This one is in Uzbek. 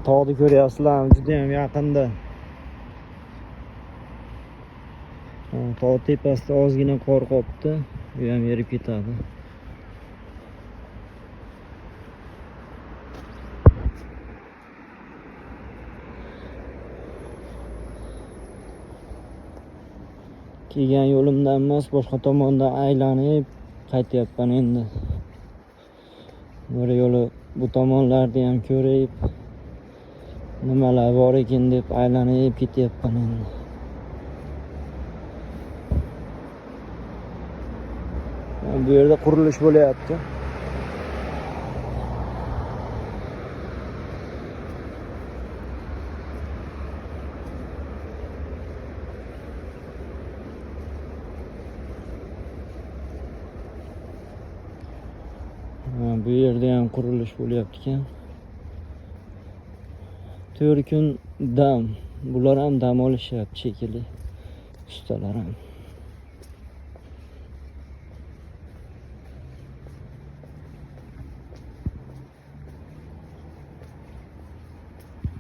Tog'ni ko'ryapsizlar, juda ham yaqinda. Tog' tepasida ozgina qor qopti, bu ham erib ketadi. Kelgan yo'limdan emas, boshqa tomondan aylanib qaytyapman endi. Bir yo'li bu tomonlarni ham ko'rib, nimalar bor ekan deb aylanib ketyapman endi. Bu yerda qurilish bo'layapti. Bu yerda ham qurilish bo'lyapti ekan. 4 kun dam. Bular ham dam olishyapti shekilli. Ustalar ham.